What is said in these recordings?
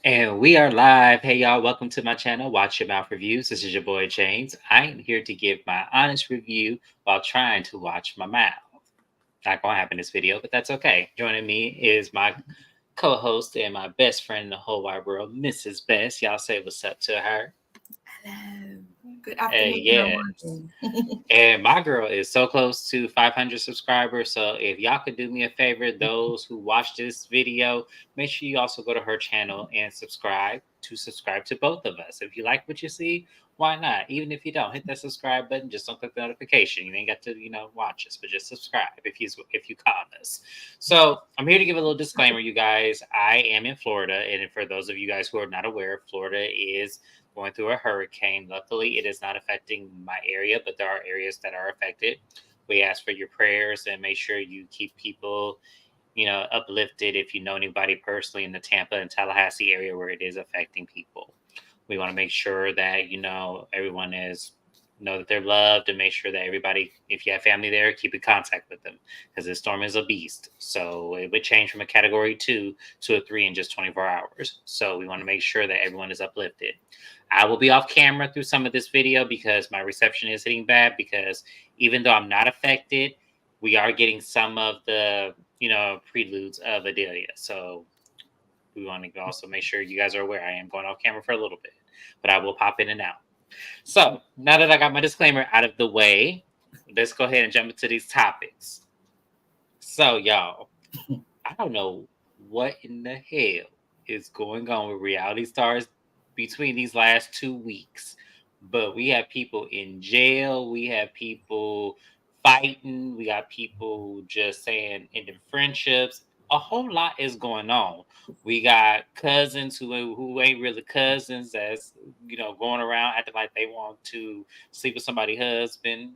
And we are live. Hey, y'all, welcome to my channel, Watch Your Mouth Reviews. This is your boy James. I am here to give my honest review while trying to watch my mouth. Not gonna happen in this video, but that's okay. Joining me is my co host and my best friend in the whole wide world, Mrs. Best. Y'all say what's up to her. Hello. Good Hey, afternoon or yes. morning. And my girl is so close to 500 subscribers. So if y'all could do me a favor, those who watch this video, make sure you also go to her channel and subscribe to both of us. If you like what you see, why not? Even if you don't, hit that subscribe button. Just don't click the notification. You ain't got to, watch us, but just subscribe if you caught us. So I'm here to give a little disclaimer, you guys. I am in Florida, and for those of you guys who are not aware, Florida is going through a hurricane. Luckily, it is not affecting my area, but there are areas that are affected. We ask for your prayers and make sure you keep people, uplifted if you know anybody personally in the Tampa and Tallahassee area where it is affecting people. We want to make sure that, everyone is know that they're loved and make sure that everybody, if you have family there, keep in contact with them because this storm is a beast. So it would change from a category 2 to a 3 in just 24 hours. So we want to make sure that everyone is uplifted. I will be off camera through some of this video because my reception is hitting bad because even though I'm not affected, we are getting some of the, preludes of Adelia. So we want to also make sure you guys are aware I am going off camera for a little bit, but I will pop in and out. So now that I got my disclaimer out of the way, let's go ahead and jump into these topics. So, y'all, I don't know what in the hell is going on with reality stars between these last 2 weeks, but we have people in jail, we have people fighting, we got people just saying ending friendships. A whole lot is going on. We got cousins who ain't really cousins that's going around acting like they want to sleep with somebody's husband.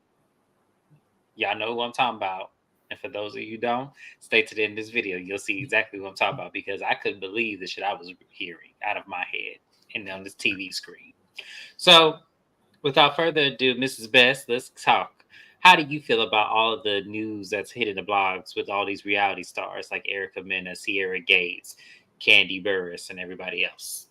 Y'all know who I'm talking about. And for those of you who don't, stay to the end of this video. You'll see exactly what I'm talking about because I couldn't believe the shit I was hearing out of my head and on this TV screen. So, without further ado, Mrs. Best, let's talk. How do you feel about all of the news that's hitting the blogs with all these reality stars like Erica Mena, Sierra Gates, Candy Burris, and everybody else?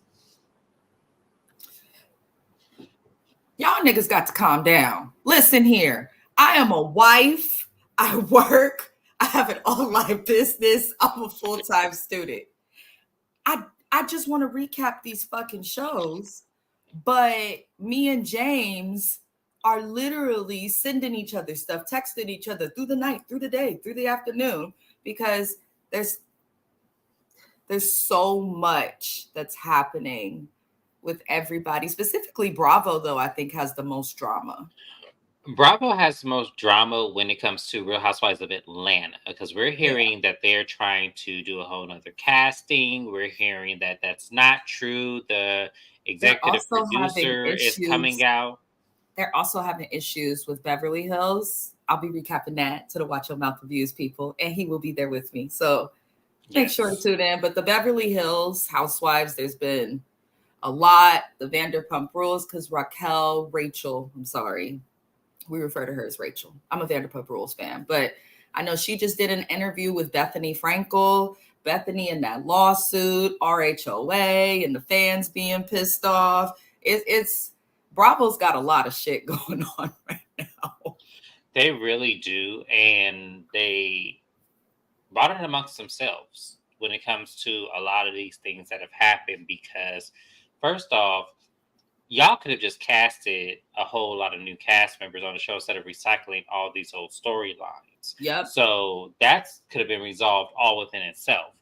Y'all niggas got to calm down. Listen here. I am a wife. I work. I have an online business. I'm a full-time student. I just want to recap these fucking shows, but me and James are literally sending each other stuff, texting each other through the night, through the day, through the afternoon, because there's so much that's happening with everybody. Specifically, Bravo, though, I think has the most drama. Bravo has the most drama when it comes to Real Housewives of Atlanta because we're Yeah. hearing that they're trying to do a whole nother casting. We're hearing that that's not true. The They're executive also having producer is coming issues. out. They're also having issues with Beverly Hills. I'll be recapping that to the Watch Your Mouth Reviews people, and he will be there with me. So make sure to Yes. tune in. But the Beverly Hills Housewives, there's been a lot. The Vanderpump Rules, because Rachel, I'm sorry, we refer to her as Rachel. I'm a Vanderpump Rules fan, but I know she just did an interview with Bethany Frankel. Bethany in that lawsuit, RHOA, and the fans being pissed off. It's Bravo's got a lot of shit going on right now. They really do. And they brought it amongst themselves when it comes to a lot of these things that have happened because, first off, y'all could have just casted a whole lot of new cast members on the show instead of recycling all these old storylines. Yep. So that could have been resolved all within itself.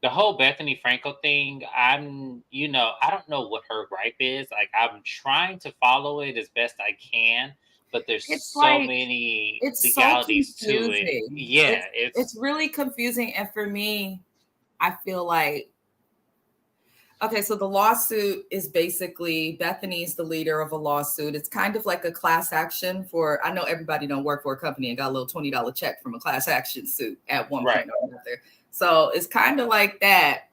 The whole Bethany Frankel thing, I don't know what her gripe is. Like, I'm trying to follow it as best I can, but there's It's so like many it's so legalities to it. confusing. Yeah, It's really confusing. And for me, I feel like okay, so the lawsuit is basically Bethany's the leader of a lawsuit. It's kind of like a class action for I know everybody don't work for a company and got a little $20 check from a class action suit at one right. point or another. So it's kind of like that,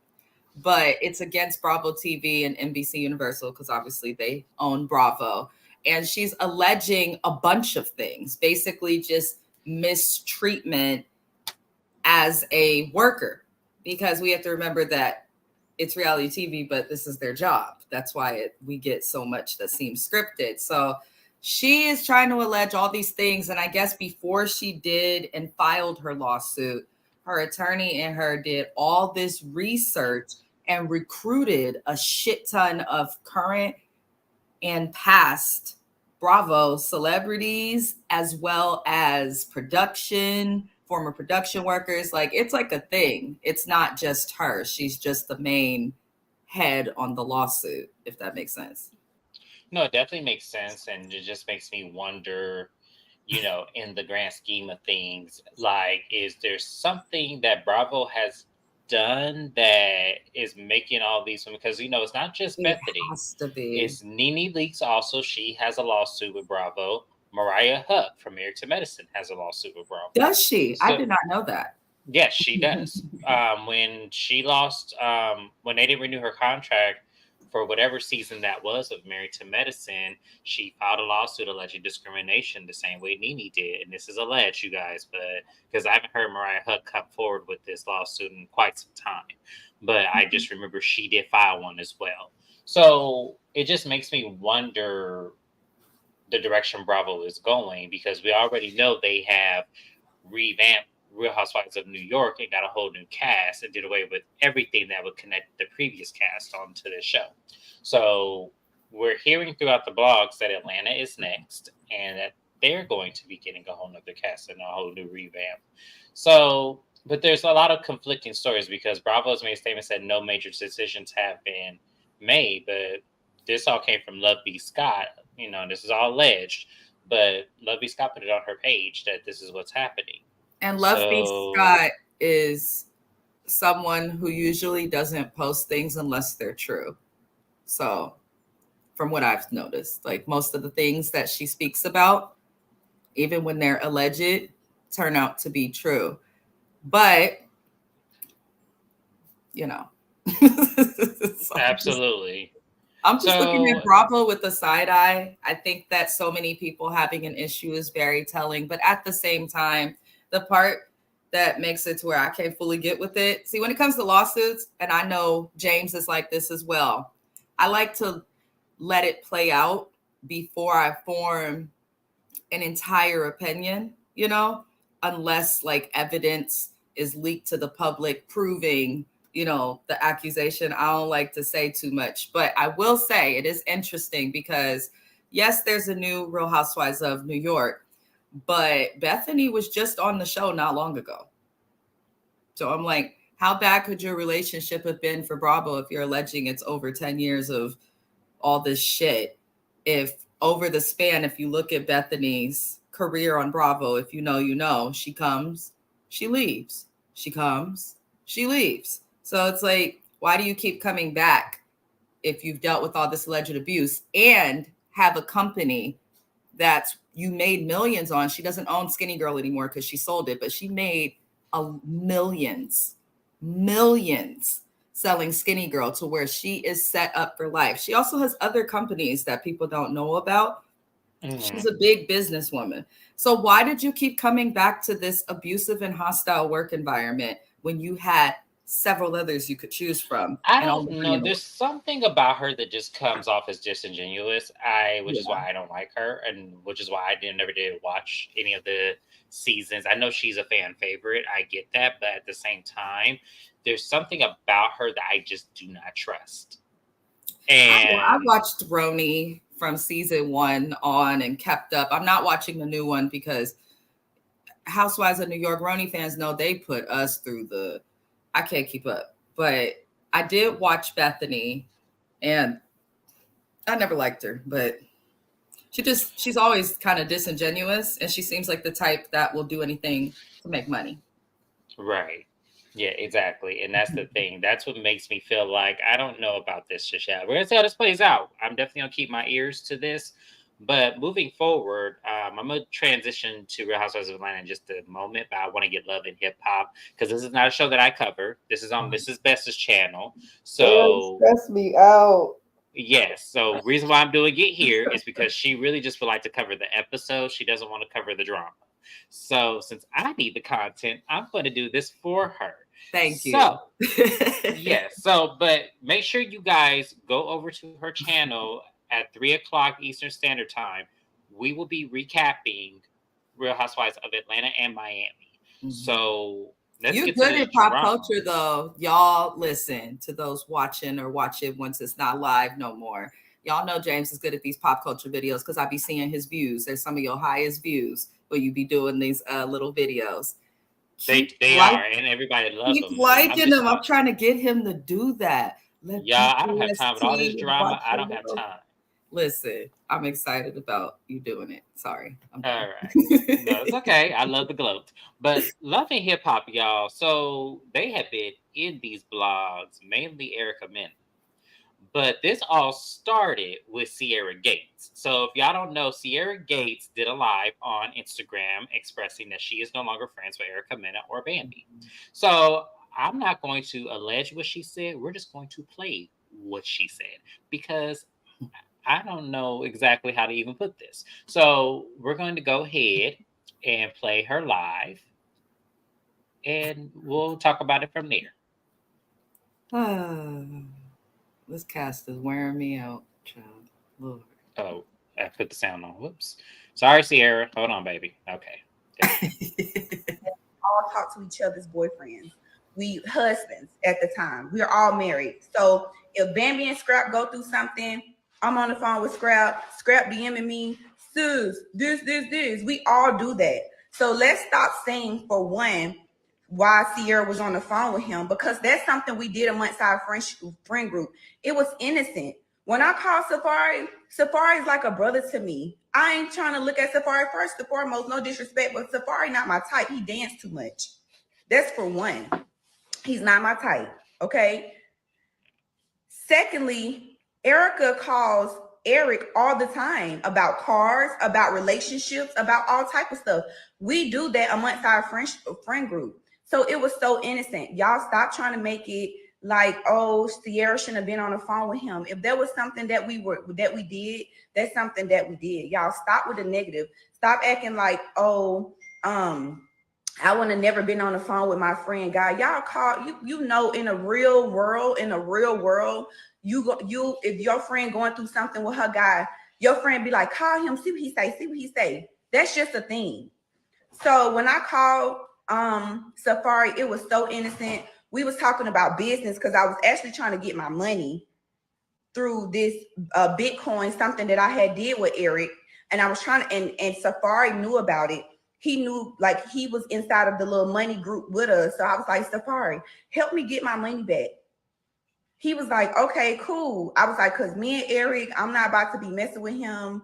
but it's against Bravo TV and NBC Universal because obviously they own Bravo. And she's alleging a bunch of things, basically just mistreatment as a worker, because we have to remember that it's reality TV, but this is their job. That's why we get so much that seems scripted. So she is trying to allege all these things. And I guess before she did and filed her lawsuit, her attorney and her did all this research and recruited a shit ton of current and past Bravo celebrities, as well as former production workers. Like, it's like a thing. It's not just her. She's just the main head on the lawsuit, if that makes sense. No, it definitely makes sense, and it just makes me wonder, in the grand scheme of things, like, is there something that Bravo has done that is making all these women? Because it's not just It Bethany, has to be. it's Nene Leakes also. She has a lawsuit with Bravo. Mariah Huck from Married to Medicine has a lawsuit with Bravo. Does she? I So did not know that. yes, she does. When she lost, when they didn't renew her contract for whatever season that was of Married to Medicine, she filed a lawsuit alleging discrimination the same way Nene did. And this is alleged, you guys, but because I haven't heard Mariah Huck come forward with this lawsuit in quite some time. But I just remember she did file one as well. So it just makes me wonder the direction Bravo is going, because we already know they have revamped Real Housewives of New York and got a whole new cast and did away with everything that would connect the previous cast onto the show. So we're hearing throughout the blogs that Atlanta is next and that they're going to be getting a whole nother cast and a whole new revamp. So, but there's a lot of conflicting stories because Bravo's made statements that no major decisions have been made, but this all came from Love B. Scott. This is all alleged, but Love B. Scott put it on her page that this is what's happening. And Love B. So, Scott is someone who usually doesn't post things unless they're true. So, from what I've noticed, like most of the things that she speaks about, even when they're alleged, turn out to be true. But, you know, so absolutely. I'm just looking at So, Bravo with a side eye. I think that so many people having an issue is very telling. But at the same time, the part that makes it to where I can't fully get with it. See, when it comes to lawsuits, and I know James is like this as well, I like to let it play out before I form an entire opinion, unless like evidence is leaked to the public proving, the accusation. I don't like to say too much, but I will say it is interesting because yes, there's a new Real Housewives of New York, but Bethany was just on the show not long ago. So I'm like, how bad could your relationship have been for Bravo if you're alleging it's over 10 years of all this shit? If over the span, if you look at Bethany's career on Bravo, if she comes, she leaves. She comes, she leaves. So it's like, why do you keep coming back if you've dealt with all this alleged abuse and have a company that you made millions on? She doesn't own Skinny Girl anymore because she sold it, but she made millions selling Skinny Girl to where she is set up for life. She also has other companies that people don't know about. She's a big businesswoman. So why did you keep coming back to this abusive and hostile work environment when you had several others you could choose from I and don't only three know. in the world? There's something about her that just comes off as disingenuous. Which is Yeah. why I don't like her, and which is why never did watch any of the seasons. I know she's a fan favorite. I get that, but at the same time, there's something about her that I just do not trust. I And watched Roni from season 1 on and kept up. I'm not watching the new one because Housewives of New York, Roni fans know they put us through I can't keep up. But I did watch Bethany and I never liked her, but she's always kind of disingenuous and she seems like the type that will do anything to make money. right. Yeah, exactly. And that's the thing. That's what makes me feel like I don't know about this just yet. We're gonna see how this plays out. I'm definitely gonna keep my ears to this. But moving forward, I'm gonna transition to Real Housewives of Atlanta in just a moment. But I want to get love in hip hop because this is not a show that I cover. This is on Mrs. Best's channel. It So stressed me out. yes. So reason why I'm doing it here is because she really just would like to cover the episode. She doesn't want to cover the drama. So since I need the content, I'm going to do this for her. Thank you. So, yes. So, but make sure you guys go over to her channel at 3 o'clock Eastern Standard Time. We will be recapping Real Housewives of Atlanta and Miami. So let's You're get to good this at pop drama. culture, though. Y'all listen to those watching or watch it once it's not live no more. Y'all know James is good at these pop culture videos because I be seeing his views. They're some of your highest views where you be doing these little videos. They are, and everybody loves Keep them. liking them. I'm trying to get him to do that. Yeah, I don't have time with all this drama. I don't have time. Listen, I'm excited about you doing it. Sorry. All right. No, it's okay. I love the gloat. But Love and Hip Hop, y'all. So they have been in these blogs, mainly Erica Mena. But this all started with Sierra Gates. So if y'all don't know, Sierra Gates did a live on Instagram expressing that she is no longer friends with Erica Mena or Bambi. So I'm not going to allege what she said. We're just going to play what she said because I don't know exactly how to even put this. So we're going to go ahead and play her live, and we'll talk about it from there. This cast is wearing me out, child. Lord. Oh, I put the sound on. Whoops. Sorry, Sierra. Hold on, baby. Okay. All talk to each other's boyfriends. We husbands at the time. We are all married. So if Bambi and Scrap go through something, I'm on the phone with Scrap. Scrap DMing me, sis, this. We all do that. So let's stop saying for one why Sierra was on the phone with him because that's something we did amongst our friend group. It was innocent. When I call Safari, Safari is like a brother to me. I ain't trying to look at Safari first and foremost, no disrespect, but Safari not my type. He danced too much. That's for one. He's not my type, okay? Secondly, Erica calls Eric all the time about cars, about relationships, about all type of stuff. We do that amongst our friend group. So it was so innocent. Y'all stop trying to make it like, oh, Sierra shouldn't have been on the phone with him. If there was something that we did, that's something that we did. Y'all stop with the negative. Stop acting like, oh, I would have never been on the phone with my friend guy. Y'all call you know in a real world, you if your friend going through something with her guy, your friend be like, call him, see what he say. That's just a thing. So when I called Safari, it was so innocent. We was talking about business because I was actually trying to get my money through this Bitcoin, something that I had did with Eric. And I was trying to, and Safari knew about it. He knew, like, he was inside of the little money group with us. So I was like, Safari, help me get my money back. He was like, okay, cool. I was like, because me and Eric, I'm not about to be messing with him.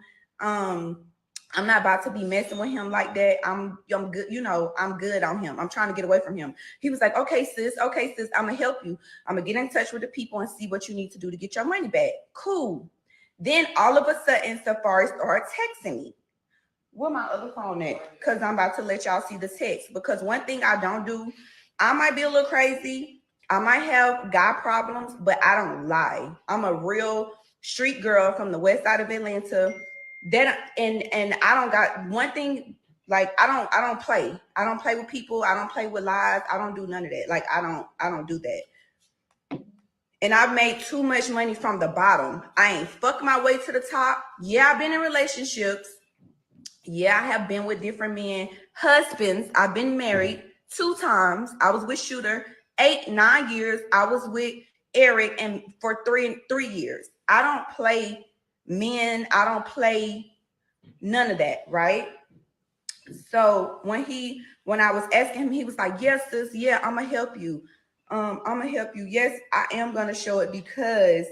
I'm not about to be messing with him like that. I'm good, I'm good on him. I'm trying to get away from him. He was like, okay, sis, I'm gonna help you. I'm gonna get in touch with the people and see what you need to do to get your money back. Cool. Then all of a sudden, Safari started texting me. Where my other phone at? Because I'm about to let y'all see the text. Because one thing I don't do, I might be a little crazy. I might have guy problems, but I don't lie. I'm a real street girl from the west side of Atlanta. That and I don't got one thing, like I don't play. I don't play with people. I don't play with lies. I don't do none of that. Like I don't do that. And I've made too much money from the bottom. I ain't fucked my way to the top. Yeah, I've been in relationships. Yeah, I have been with different men, husbands. I've been married 2 times. I was with Shooter 9 years. I was with Eric and for three years. I don't play men. I don't play none of that, right? So when I was asking him, he was like, yes, sis, yeah, I'm gonna help you. I'm gonna help you. Yes, I am gonna show it because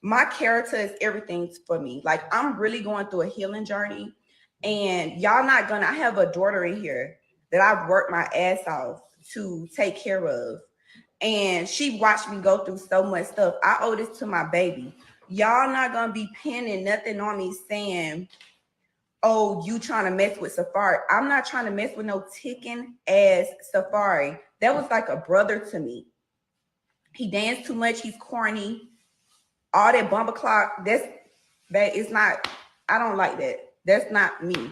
my character is everything for me. Like I'm really going through a healing journey. And y'all not gonna, I have a daughter in here that I've worked my ass off to take care of. And she watched me go through so much stuff. I owe this to my baby. Y'all not gonna be pinning nothing on me saying, oh, you trying to mess with Safari. I'm not trying to mess with no ticking ass Safari. That was like a brother to me. He danced too much. He's corny. All that bumper clock, that is not, I don't like that. That's not me.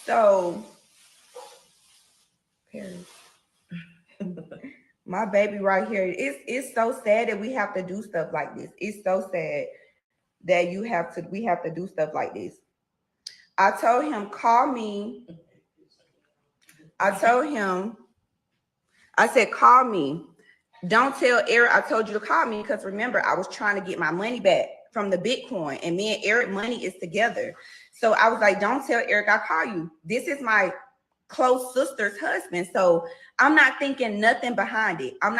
So, Paris. My baby right here. It's so sad that we have to do stuff like this. It's so sad that we have to do stuff like this. I told him, call me. I told him, I said, call me. Don't tell Eric I told you to call me, because remember, I was trying to get my money back from the Bitcoin, and me and Eric money is together. So I was like, don't tell Eric I call you. This is my close sister's husband. So I'm not thinking nothing behind it. And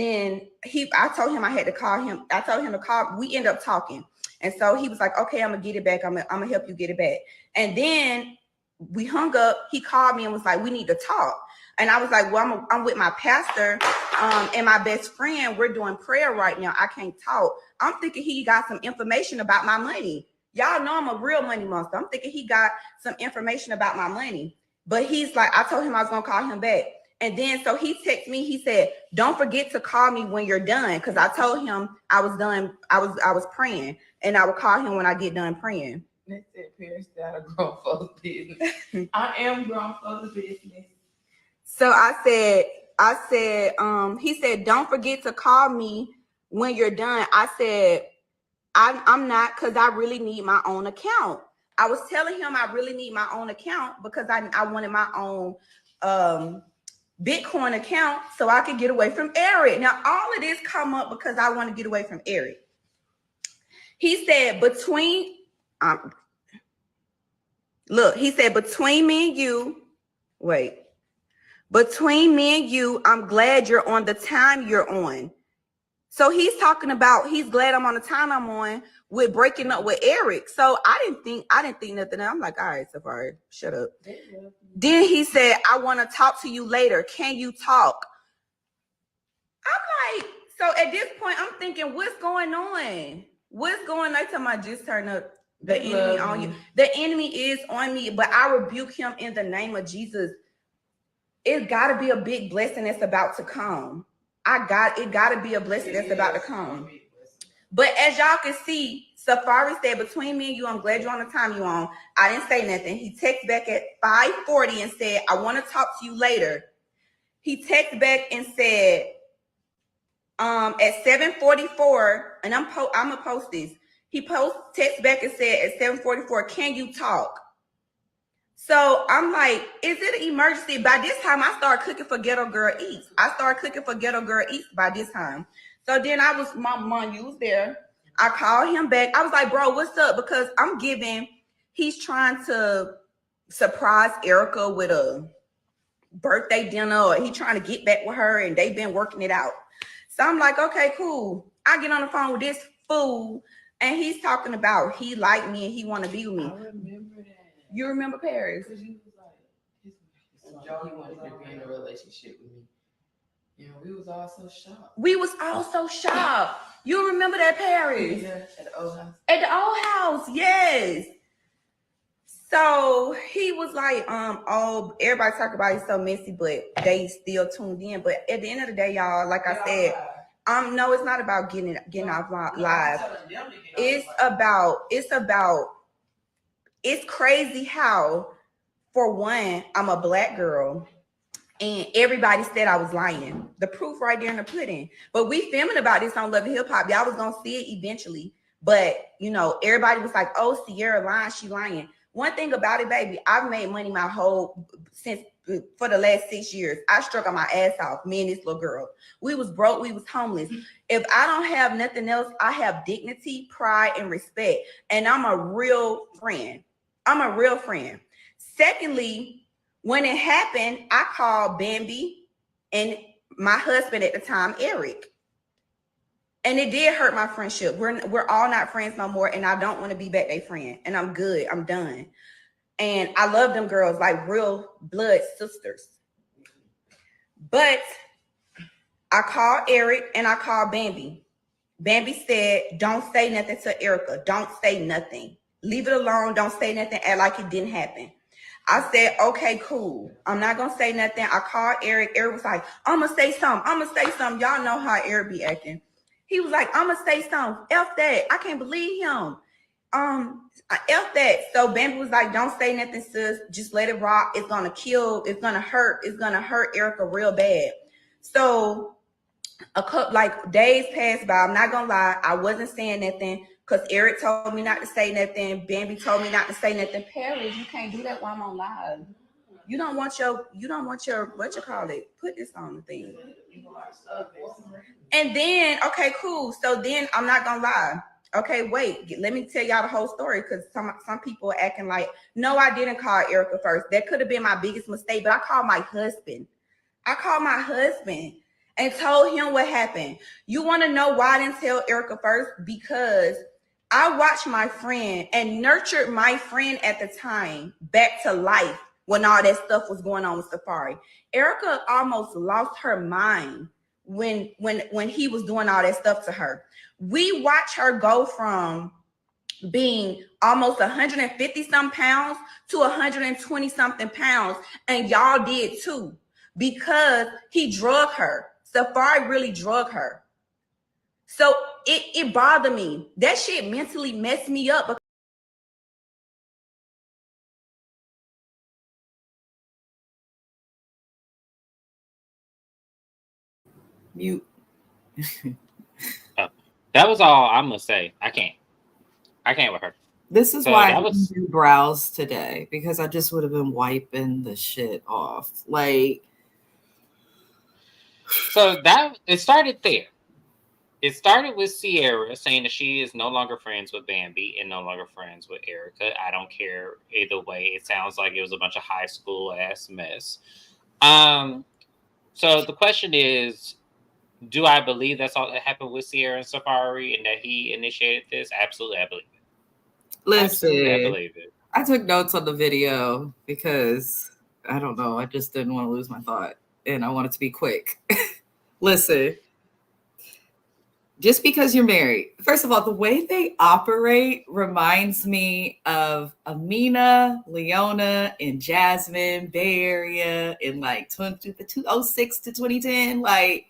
then I told him I had to call him. I told him to call. We end up talking. And so he was like, okay, I'm going to get it back. I'm going to help you get it back. And then we hung up. He called me and was like, we need to talk. And I was like, well, I'm with my pastor and my best friend. We're doing prayer right now. I can't talk. I'm thinking he got some information about my money. Y'all know I'm a real money monster. I'm thinking he got some information about my money. But he's like, I told him I was going to call him back. And then so he texted me. He said, don't forget to call me when you're done. Because I told him I was done. I was praying. And I would call him when I get done praying. They said parents that are grown folks' business. I am grown folks' business. So I said, he said, don't forget to call me when you're done. I said, I'm not, because I really need my own account. I was telling him I really need my own account because I wanted my own Bitcoin account so I could get away from Eric. Now, all of this come up because I want to get away from Eric. He said, between me and you, between me and you, I'm glad you're on the time you're on. So he's talking about he's glad I'm on the time I'm on with breaking up with Eric. So I didn't think nothing. I'm like, all right, Safari, shut up. Then he said, I want to talk to you later. Can you talk? I'm like, so at this point, I'm thinking, what's going on? What's going on? Time I just turned up the enemy on you. The enemy is on me, but I rebuke him in the name of Jesus. It's got to be a big blessing that's about to come. It got to be a blessing that's about to come. But as y'all can see, Safari said, between me and you, I'm glad you're on the time you're on. I didn't say nothing. He texted back at 5:40 and said, I want to talk to you later. He texted back and said, at 7:44, and I'm gonna post this. He text back and said at 7:44, can you talk? So I'm like, is it an emergency? By this time, I started cooking for Ghetto Girl Eats. By this time. So then my mom, you was there. I called him back. I was like, bro, what's up? Because he's trying to surprise Erica with a birthday dinner, or he trying to get back with her, and they've been working it out. So I'm like, okay, cool. I get on the phone with this fool, and he's talking about he liked me and he want to be with me. I remember that. You remember Paris? Because you was like, he wanted to be in a relationship with me. Yeah, we was all so shocked. You remember that, Paris? Yeah, at the old house. At the old house, yes. So he was like, everybody talk about it's so messy, but they still tuned in. But at the end of the day, y'all, like I said, no, it's not about getting off live. It's crazy how, for one, I'm a Black girl and everybody said I was lying. The proof right there in the pudding. But we filming about this on Love and Hip Hop. Y'all was gonna see it eventually. But everybody was like, oh, Sierra lying, she lying. One thing about it, baby, I've made money for the last 6 years. I struggled my ass off, me and this little girl. We was broke, we was homeless. If I don't have nothing else, I have dignity, pride, and respect. And I'm a real friend. Secondly, when it happened, I called Bambi and my husband at the time, Eric. And it did hurt my friendship. We're all not friends no more, and I don't want to be back their friend. And I'm good. I'm done. And I love them girls like real blood sisters. But I called Eric and I called Bambi. Bambi said, don't say nothing to Erica. Don't say nothing. Leave it alone. Don't say nothing. Act like it didn't happen. I said, okay, cool. I'm not going to say nothing. I called Eric. Eric was like, I'm going to say something. Y'all know how Eric be acting. He was like, I'm going to say something. F that. I can't believe him. I F that. So Bambi was like, don't say nothing, sis. Just let it rock. It's gonna kill, it's gonna hurt, Erica real bad. So a couple like days passed by. I'm not gonna lie, I wasn't saying nothing because Eric told me not to say nothing. Bambi told me not to say nothing. Paris, you can't do that while I'm on live. You don't want your what you call it? Put this on the thing. And then, okay, cool. So then I'm not gonna lie. Okay, wait. Let me tell y'all the whole story because some people are acting like, no, I didn't call Erica first. That could have been my biggest mistake, but I called my husband. And told him what happened. You want to know why I didn't tell Erica first? Because I watched my friend and nurtured my friend at the time back to life when all that stuff was going on with Safari. Erica almost lost her mind when he was doing all that stuff to her. We watched her go from being almost 150 some pounds to 120 something pounds, and y'all did too, because he drug her. Safari really drug her. So it bothered me. That shit mentally messed me up. Mute. That was all I'm gonna say. I can't with her. This is So why I that didn't was do brows today, because I just would have been wiping the shit off. Like, so that it started there. It started with Sierra saying that she is no longer friends with Bambi and no longer friends with Erica. I don't care either way. It sounds like it was a bunch of high school ass mess. So the question is, do I believe that's all that happened with Sierra and Safari and that he initiated this? Absolutely, I believe it. Absolutely, I listen, believe it. I took notes on the video because I don't know. I just didn't want to lose my thought and I wanted to be quick. Listen, just because you're married, first of all, the way they operate reminds me of Amina, Leona, and Jasmine, Bay Area in like 2006 to 2010. Like,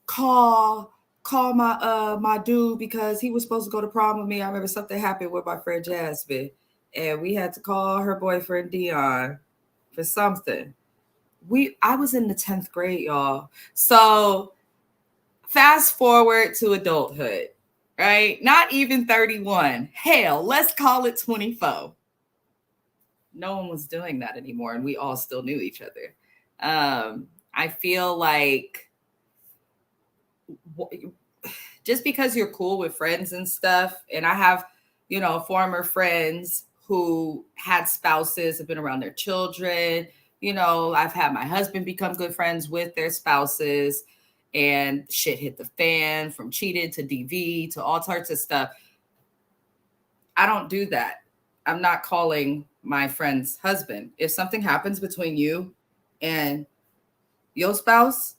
call my dude because he was supposed to go to prom with me. I remember something happened with my friend Jasmine, and we had to call her boyfriend Dion for something. I was in the 10th grade, y'all. So fast forward to adulthood, right? Not even 31. Hell, let's call it 24. No one was doing that anymore, and we all still knew each other. I feel like just because you're cool with friends and stuff, and I have, former friends who had spouses, have been around their children. I've had my husband become good friends with their spouses, and shit hit the fan from cheated to DV to all sorts of stuff. I don't do that. I'm not calling my friend's husband. If something happens between you and your spouse,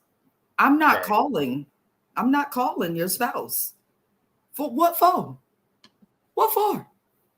I'm not Right. calling. I'm not calling your spouse. For what for? What for?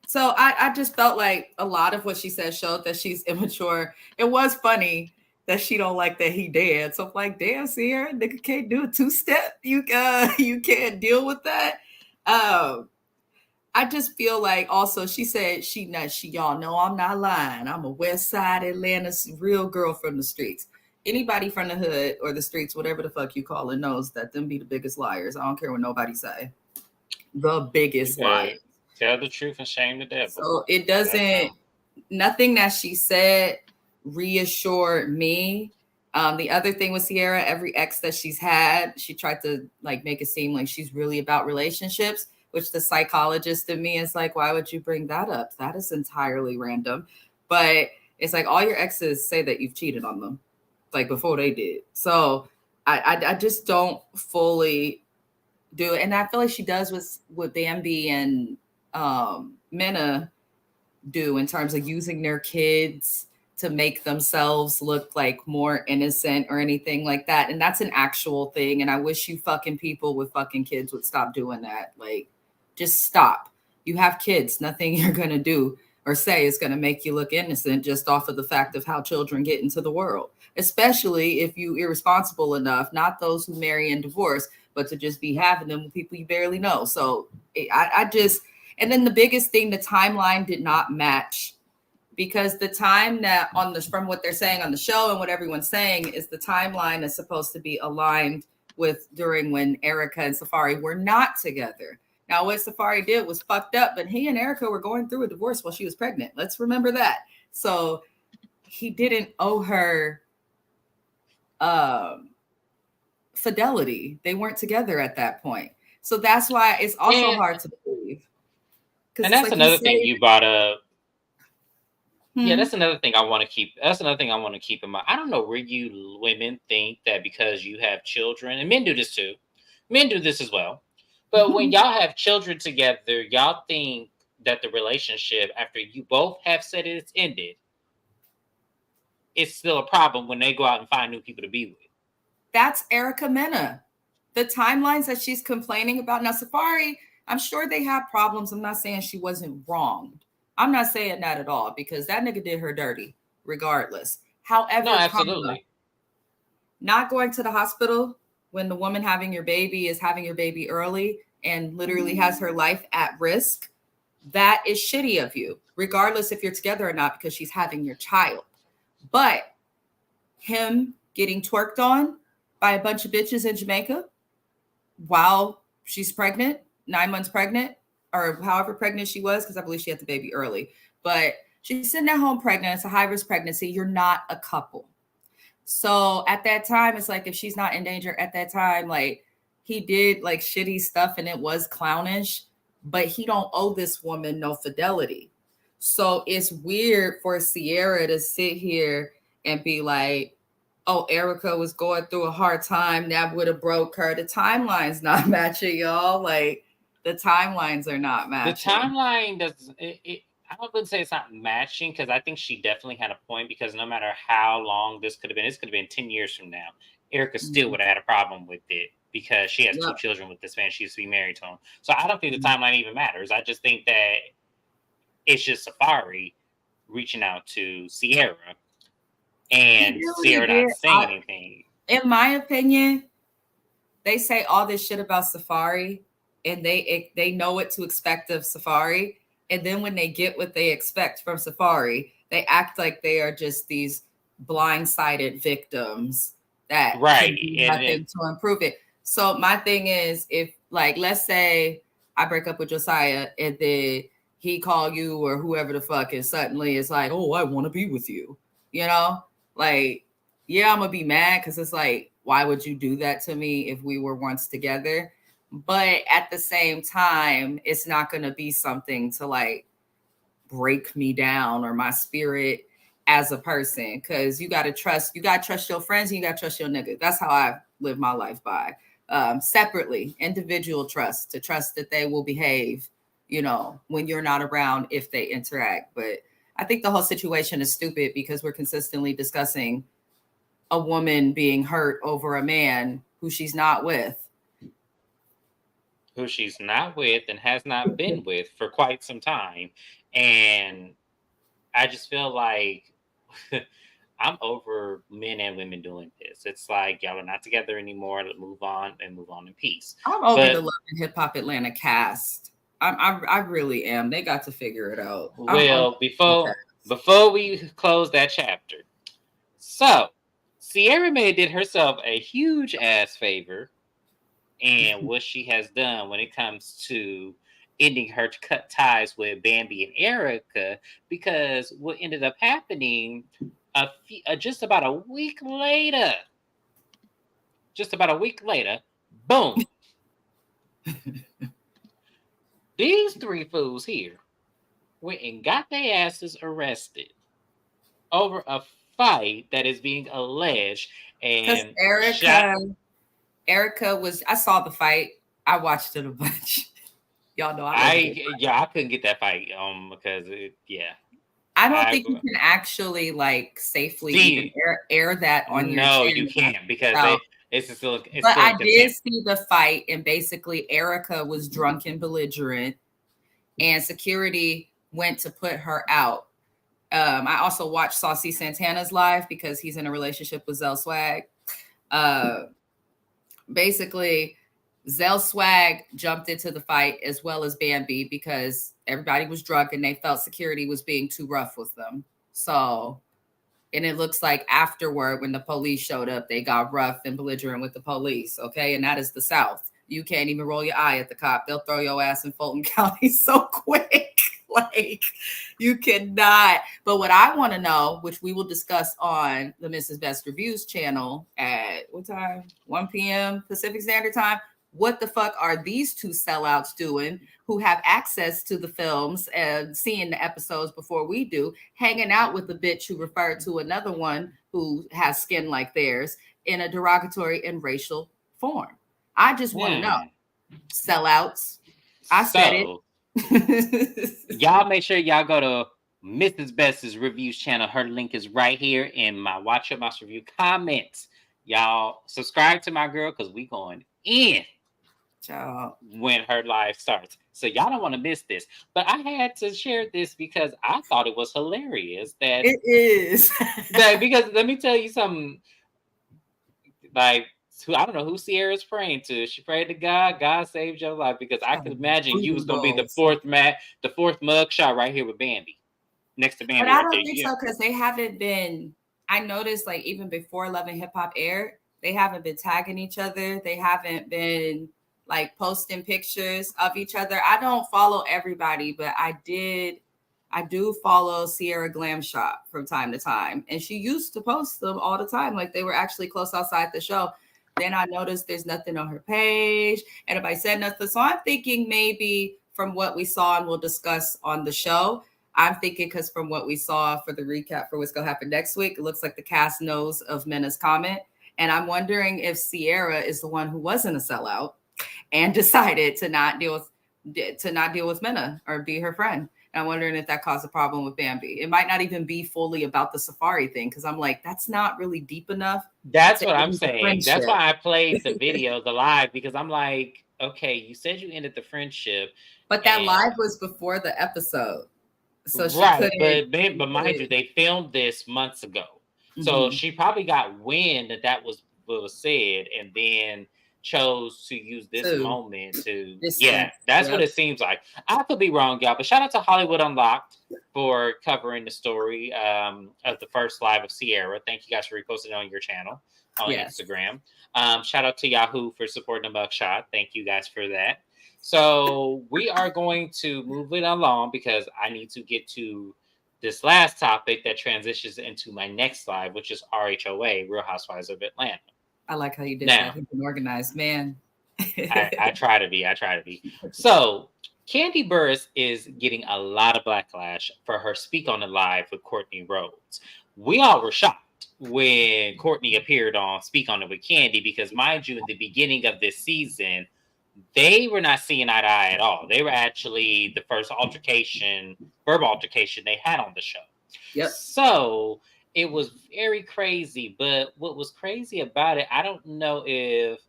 So I just felt like a lot of what she said showed that she's immature. It was funny that she don't like that he danced. So I'm like, damn, Sierra, nigga can't do a two-step. You can't deal with that. I just feel like also she said y'all know I'm not lying. I'm a West Side Atlanta real girl from the streets. Anybody from the hood or the streets, whatever the fuck you call it, knows that them be the biggest liars. I don't care what nobody say. The biggest liars. Tell the truth and shame the devil. So it doesn't, nothing that she said reassured me. The other thing with Sierra, every ex that she's had, she tried to like make it seem like she's really about relationships, which the psychologist in me is like, why would you bring that up? That is entirely random. But it's like all your exes say that you've cheated on them, like before they did. So I just don't fully do it. And I feel like she does with Bambi and Minna do in terms of using their kids to make themselves look like more innocent or anything like that. And that's an actual thing. And I wish you fucking people with fucking kids would stop doing that. Like, just stop. You have kids. Nothing you're going to do or say is going to make you look innocent just off of the fact of how children get into the world, especially if you irresponsible enough, not those who marry and divorce, but to just be having them with people you barely know. So I just, And then the biggest thing, the timeline did not match, because the time that from what they're saying on the show and what everyone's saying is the timeline is supposed to be aligned with during when Erica and Safari were not together. Now, what Safari did was fucked up, but he and Erica were going through a divorce while she was pregnant. Let's remember that. So he didn't owe her fidelity. They weren't together at that point. So that's why it's also hard to believe. And that's another thing you brought up. Yeah, that's another thing I want to keep. That's another thing I want to keep in mind. I don't know where you women think that because you have children, and men do this too. Men do this as well. But when y'all have children together, y'all think that the relationship, after you both have said it's ended, it's still a problem when they go out and find new people to be with. That's Erica Mena. The timelines that she's complaining about. Now, Safari, I'm sure they have problems. I'm not saying she wasn't wronged. I'm not saying that at all, because that nigga did her dirty regardless. However, no, absolutely. Not going to the hospital when the woman having your baby is having your baby early and literally has her life at risk, that is shitty of you, regardless if you're together or not, because she's having your child. But him getting twerked on by a bunch of bitches in Jamaica while she's pregnant, 9 months pregnant, or however pregnant she was, because I believe she had the baby early. But she's sitting at home pregnant. It's a high-risk pregnancy. You're not a couple. So at that time, it's like, if she's not in danger at that time, like, he did like shitty stuff and it was clownish, but he don't owe this woman no fidelity. So it's weird for Sierra to sit here and be like, oh, Erica was going through a hard time. That would have broke her. The timeline's not matching, y'all. Like, the timelines are not matching. The timeline does I wouldn't say it's not matching, because I think she definitely had a point, because no matter how long this could have been 10 years from now, Erica still would have had a problem with it, because she has 2 children with this man. She used to be married to him. So I don't think the timeline even matters. I just think that it's just Safari reaching out to Sierra and really Sierra not saying anything. In my opinion, they say all this shit about Safari, and they know what to expect of Safari. And then when they get what they expect from Safari, they act like they are just these blindsided victims that can do nothing to improve it. So my thing is, if, like, let's say I break up with Josiah and then he call you or whoever the fuck, and suddenly it's like, oh, I want to be with you. You know, like, yeah, I'm gonna be mad, because it's like, why would you do that to me if we were once together? But at the same time, it's not going to be something to like break me down or my spirit as a person, because you got to trust your friends, and you got to trust your nigga. That's how I live my life by. Separately, individual trust, to trust that they will behave, you know, when you're not around, if they interact. But I think the whole situation is stupid, because we're consistently discussing a woman being hurt over a man who she's not with. Who she's not with and has not been with for quite some time. And I just feel like I'm over men and women doing this. It's like, y'all are not together anymore. Let's move on and move on in peace. I'm over the Love and Hip Hop Atlanta cast. I really am. They got to figure it out. Well, before we close that chapter, so Sierra May did herself a huge ass favor, and what she has done when it comes to ending her cut ties with Bambi and Erica, because what ended up happening just about a week later, boom, these 3 fools here went and got their asses arrested over a fight that is being alleged. And Erica was, I saw the fight. I watched it a bunch. Y'all know I couldn't get that fight because I don't think you can actually like safely even air that on your channel. No, you can't, because it's still. But I did see the fight, and basically Erica was drunk and belligerent, and security went to put her out. I also watched Saucy Santana's live, because he's in a relationship with Zell Swag. Basically, Zell Swag jumped into the fight as well as Bambi because everybody was drunk and they felt security was being too rough with them. So, and it looks like afterward, when the police showed up, they got rough and belligerent with the police. Okay. And that is the South. You can't even roll your eye at the cop. They'll throw your ass in Fulton County so quick. Like, you cannot. But what I want to know, which we will discuss on the Mrs. Best Reviews channel at what time? 1 p.m. Pacific Standard Time. What the fuck are these two sellouts doing who have access to the films and seeing the episodes before we do, hanging out with the bitch who referred to another one who has skin like theirs in a derogatory and racial form? I just want to know. Sellouts. I said it. Y'all make sure y'all go to Mrs. Best's Reviews channel. Her link is right here in my Watch Your Mouse Review comments. Y'all subscribe to my girl because we going in when her live starts. So y'all don't want to miss this. But I had to share this because I thought it was hilarious. That it is. Because let me tell you something. Like, I don't know who Sierra's praying to. She prayed to God. God saved your life, because I could imagine you was gonna be the fourth mug shot right here with Bambi, next to Bambi. But I don't think so, because they haven't been. I noticed, like, even before Love and Hip Hop aired, they haven't been tagging each other. They haven't been like posting pictures of each other. I don't follow everybody, but I do follow Sierra Glam Shop from time to time, and she used to post them all the time, like they were actually close outside the show. Then I noticed there's nothing on her page, and if I said nothing, so I'm thinking maybe from what we saw, and we'll discuss on the show, I'm thinking because from what we saw for the recap for what's going to happen next week, it looks like the cast knows of Mena's comment, and I'm wondering if Sierra is the one who wasn't a sellout and decided to not deal with Mena or be her friend. And I'm wondering if that caused a problem with Bambi. It might not even be fully about the safari thing, because I'm like, that's not really deep enough. That's what I'm saying. That's why I played the video, the live, because I'm like, okay, you said you ended the friendship, but that live was before the episode, so she couldn't. But mind you, they filmed this months ago, so she probably got wind that was what was said, and then chose to use this moment to that's what it seems like. I could be wrong, y'all, but shout out to Hollywood Unlocked for covering the story of the first live of Sierra. Thank you guys for reposting on your channel on Instagram. Shout out to Yahoo for supporting the mugshot. Thank you guys for that. So we are going to move it along because I need to get to this last topic that transitions into my next live, which is RHOA, Real Housewives of Atlanta. I like how you did that. You've been organized, man. I try to be. So Kandi Burruss is getting a lot of backlash for her Speak on the Live with Courtney Rhodes. We all were shocked when Courtney appeared on Speak on It with Kandi, because mind you, in the beginning of this season, they were not seeing eye to eye at all. They were actually the first verbal altercation they had on the show. Yep. So it was very crazy, but what was crazy about it, I don't know if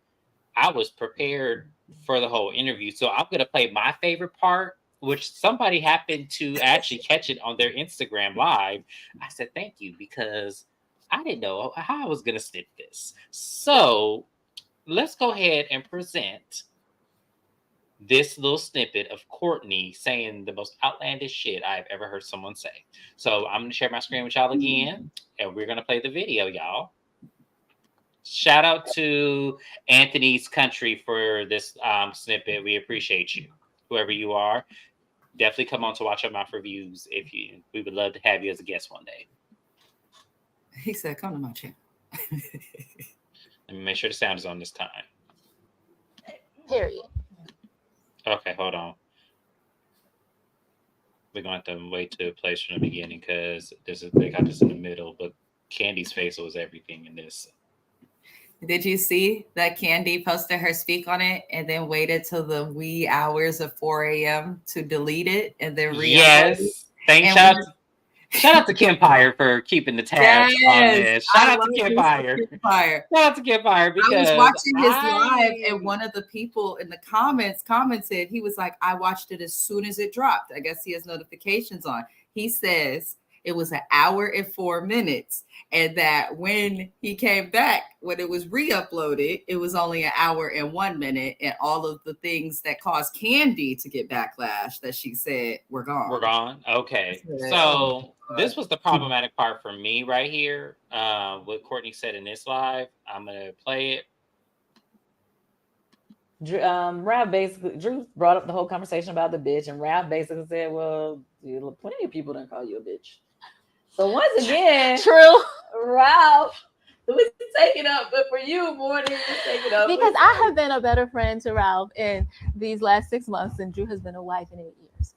I was prepared for the whole interview. So I'm going to play my favorite part, which somebody happened to actually catch it on their Instagram live. I said, thank you, because I didn't know how I was going to snip this. So let's go ahead and present this little snippet of Courtney saying the most outlandish shit I've ever heard someone say. So I'm going to share my screen with y'all again, and we're going to play the video, y'all. Shout out to Anthony's Country for this snippet. We appreciate you, whoever you are. Definitely come on to Watch Your Mouth Reviews. We would love to have you as a guest one day. He said, come to my channel. Let me make sure the sound is on this time. Period. Okay, hold on. We're going to have to wait to play from the beginning because they got this in the middle, but Candy's face was everything in this. Did you see that Kandi posted her Speak on It and then waited till the wee hours of 4 a.m. to delete it and then re-upload it? Yes. Shout out to Kempire for keeping the tabs on this. Shout out to Kempire. Shout out to Kempire, because I was watching his live and one of the people in the comments commented, he was like, I watched it as soon as it dropped. I guess he has notifications on. He says, it was an hour and 4 minutes. And that when he came back, when it was re-uploaded, it was only an hour and 1 minute. And all of the things that caused Candy to get backlash that she said were gone. We're gone. Okay. Yeah. So this was the problematic part for me right here. What Courtney said in this live. I'm gonna play it. Ralph basically, Drew brought up the whole conversation about the bitch, and Ralph basically said, well, plenty of people don't call you a bitch. So once again, True. Ralph was taking up, but for you more than you taking up. Because I have been a better friend to Ralph in these last 6 months than Drew has been a wife in 8 years.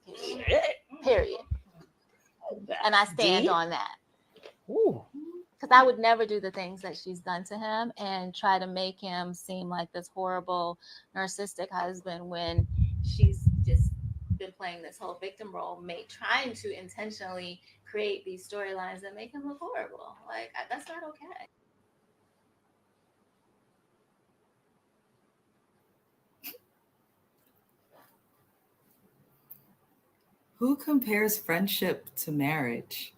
Period. And I stand on that. Because I would never do the things that she's done to him and try to make him seem like this horrible, narcissistic husband when she's just been playing this whole victim role, trying to intentionally create these storylines that make him look horrible. Like, that's not okay. Who compares friendship to marriage?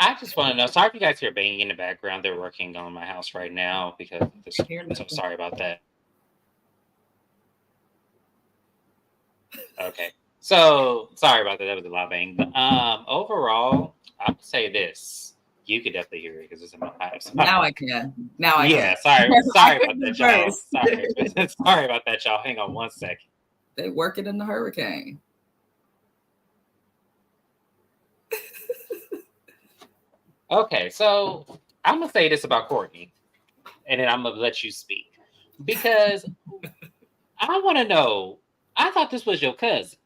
I just want to know. Sorry if you guys hear banging in the background. They're working on my house right now because so sorry about that. Okay. So sorry about that. That was a lot of bang. But overall, I would say this. You could definitely hear it because it's in my pipes. Now I can. Now I can. Sorry about that, y'all. Sorry about that, y'all. Hang on 1 second. They working in the hurricane. Okay, so I'm gonna say this about Courtney, and then I'm gonna let you speak because I want to know. I thought this was your cousin.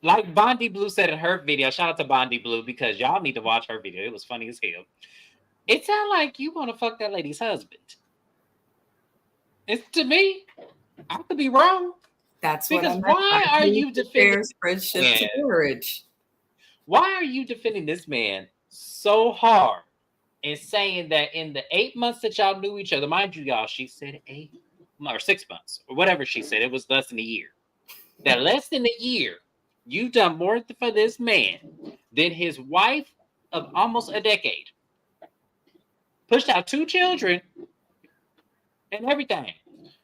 Like Bondi Blue said in her video. Shout out to Bondi Blue because y'all need to watch her video. It was funny as hell. It sounded like you want to fuck that lady's husband. It's to me. I could be wrong. That's because what why are you defending friendship to marriage? Why are you defending this man so hard and saying that in the 8 months that y'all knew each other, mind you, y'all, she said 8 or 6 months or whatever she said, it was less than a year. That less than a year, you've done more for this man than his wife of almost a decade. Pushed out 2 children and everything.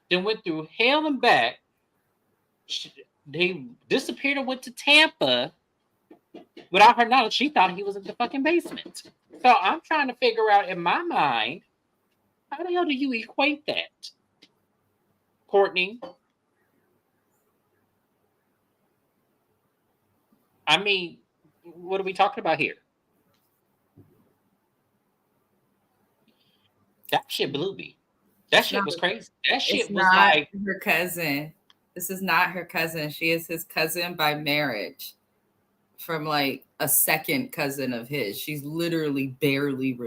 Then went through hell and back. They disappeared and went to Tampa. Without her knowledge, she thought he was in the fucking basement. So I'm trying to figure out in my mind, how the hell do you equate that? Courtney? I mean, what are we talking about here? That shit blew me. That shit was crazy. That shit was like her cousin. This is not her cousin. She is his cousin by marriage. From like a second cousin of his. She's literally barely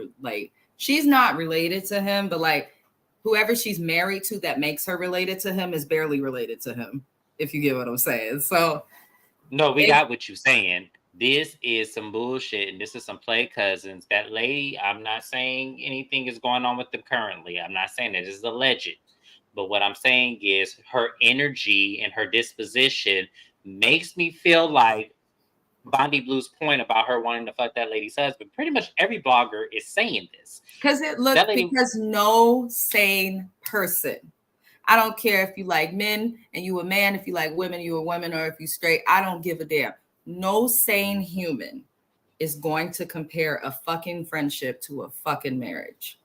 she's not related to him, but like whoever she's married to that makes her related to him is barely related to him, if you get what I'm saying. So no, we got what you're saying. This is some bullshit and this is some play cousins. That lady, I'm not saying anything is going on with them currently. I'm not saying that. This is alleged. But what I'm saying is her energy and her disposition makes me feel like Bondi Blue's point about her wanting to fuck that lady's husband. Pretty much every blogger is saying this. Because no sane person. I don't care if you like men and you a man, if you like women, you a woman, or if you straight. I don't give a damn. No sane human is going to compare a fucking friendship to a fucking marriage.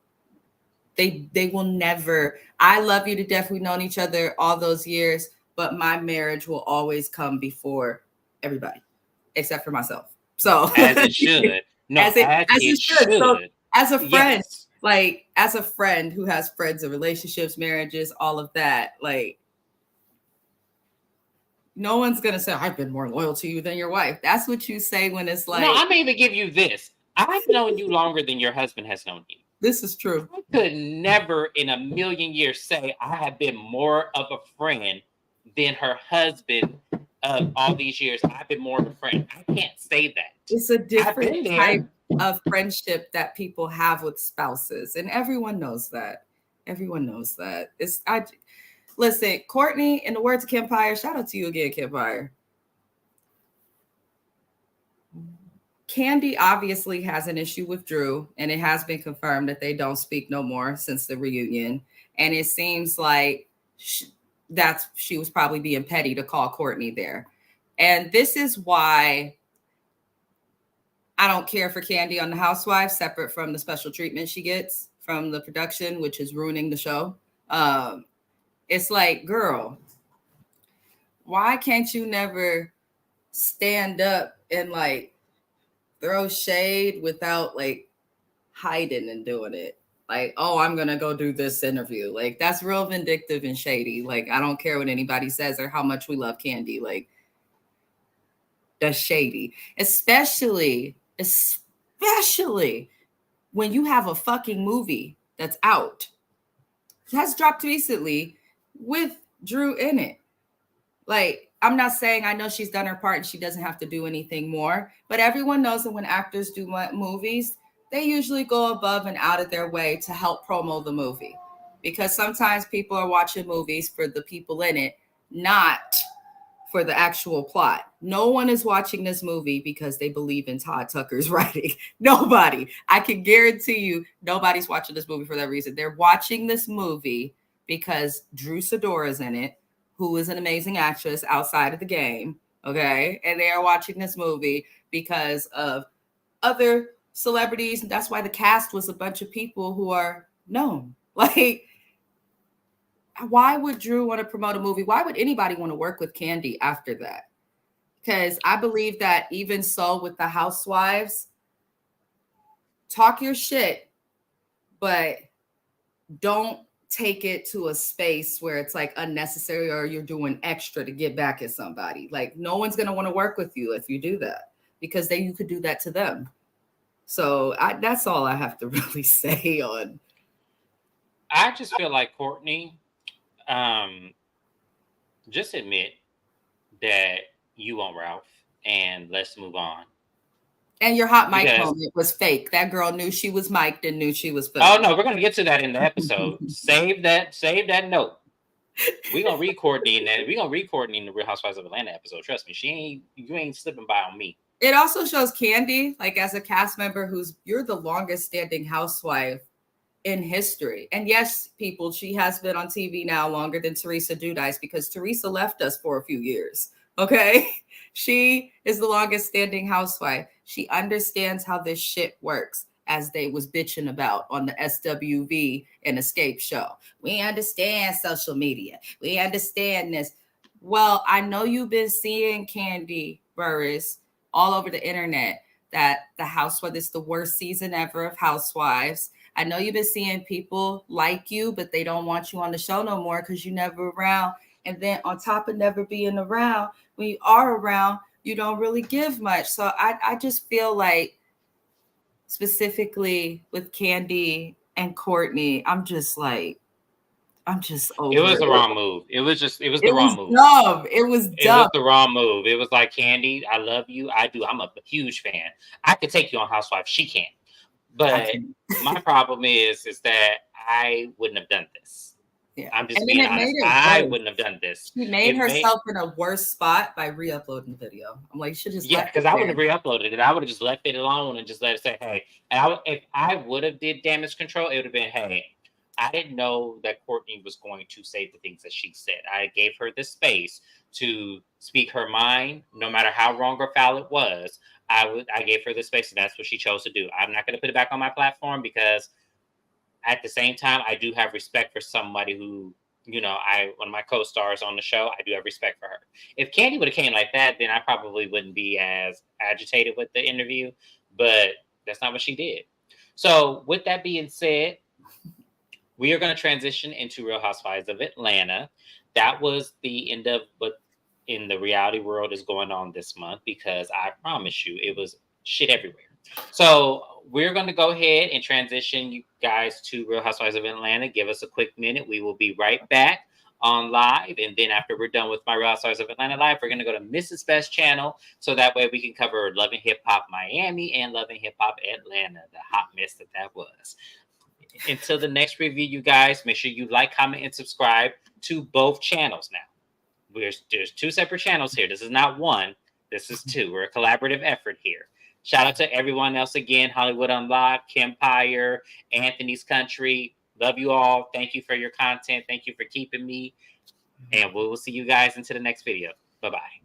They will never. I love you to death. We've known each other all those years, but my marriage will always come before everybody. Except for myself. So as it should. No, as it should. So as a friend, like as a friend who has friends in relationships, marriages, all of that, like no one's gonna say, I've been more loyal to you than your wife. That's what you say when it's like, no, I may even give you this. I've known you longer than your husband has known you. This is true. I could never in a million years say I have been more of a friend than her husband of all these years. I've been more of a friend. I can't say that. It's a different type of friendship that people have with spouses, and everyone knows that. Everyone knows that. Listen, Courtney, in the words of Kempire, shout out to you again, Kempire. Candy obviously has an issue with Drew, and it has been confirmed that they don't speak no more since the reunion. And it seems like she was probably being petty to call Courtney there. And this is why I don't care for Candy on the Housewives, separate from the special treatment she gets from the production, which is ruining the show. It's like, girl, why can't you never stand up and like throw shade without like hiding and doing it? Like, oh, I'm gonna go do this interview. Like, that's real vindictive and shady. Like, I don't care what anybody says or how much we love Candy. Like, that's shady, especially when you have a fucking movie that's out, has dropped recently with Drew in it. Like, I'm not saying, I know she's done her part and she doesn't have to do anything more, but everyone knows that when actors do movies, they usually go above and out of their way to help promo the movie, because sometimes people are watching movies for the people in it, not for the actual plot. No one is watching this movie because they believe in Todd Tucker's writing. Nobody. I can guarantee you nobody's watching this movie for that reason. They're watching this movie because Drew Sidora is in it, who is an amazing actress outside of the game, okay? And they are watching this movie because of other celebrities. And that's why the cast was a bunch of people who are known. Like, why would Drew want to promote a movie? Why would anybody want to work with Candy after that? Because I believe that even so with the Housewives, talk your shit, but don't take it to a space where it's like unnecessary or you're doing extra to get back at somebody. Like, no one's going to want to work with you if you do that, because then you could do that to them. So that's all I have to really say on. I just feel like Courtney, just admit that you want Ralph and let's move on. And your hot mic moment was fake. That girl knew she was mic'd and knew she was filmed. Oh no, we're gonna get to that in the episode. Save that note. We're gonna read Courtney in that. We're gonna read Courtney in the Real Housewives of Atlanta episode. Trust me, you ain't slipping by on me. It also shows Candy, like, as a cast member, you're the longest standing housewife in history. And yes, people, she has been on TV now longer than Teresa Giudice, because Teresa left us for a few years. Okay. She is the longest standing housewife. She understands how this shit works, as they was bitching about on the SWV and Escape show. We understand social media. We understand this. Well, I know you've been seeing, Candy Burris, all over the internet, that the Housewives is the worst season ever of Housewives. I know you've been seeing people like you, but they don't want you on the show no more because you're never around. And then on top of never being around, when you are around, you don't really give much. So I just feel like, specifically with Candy and Courtney, I'm just over it. Was the wrong move. It was the wrong move. Dumb. It was dumb. It was the wrong move. It was like, Candy, I love you. I do. I'm a huge fan. I could take you on Housewives. She can't. But my problem is that I wouldn't have done this. Yeah. I'm just being honest. I wouldn't have done this. She made herself in a worse spot by re-uploading the video. I'm like, you should just because I wouldn't have re-uploaded it. I would have just left it alone and just let it say, hey. And if I would have did damage control, it would have been, hey, I didn't know that Courtney was going to say the things that she said. I gave her the space to speak her mind, no matter how wrong or foul it was. I gave her the space, and that's what she chose to do. I'm not going to put it back on my platform, because at the same time, I do have respect for somebody who, one of my co-stars on the show, I do have respect for her. If Candy would have came like that, then I probably wouldn't be as agitated with the interview, but that's not what she did. So with that being said, we are going to transition into Real Housewives of Atlanta. That was the end of what in the reality world is going on this month, because I promise you, it was shit everywhere. So we're going to go ahead and transition you guys to Real Housewives of Atlanta. Give us a quick minute. We will be right back on live. And then after we're done with my Real Housewives of Atlanta live, we're going to go to Mrs. Best channel. So that way we can cover Love and Hip Hop Miami and Love and Hip Hop Atlanta, the hot mess that was. Until the next review, you guys, make sure you like, comment, and subscribe to both channels now. There's two separate channels here. This is not one. This is two. We're a collaborative effort here. Shout out to everyone else again. Hollywood Unlocked, Empire, Anthony's Country. Love you all. Thank you for your content. Thank you for keeping me. And we'll see you guys into the next video. Bye-bye.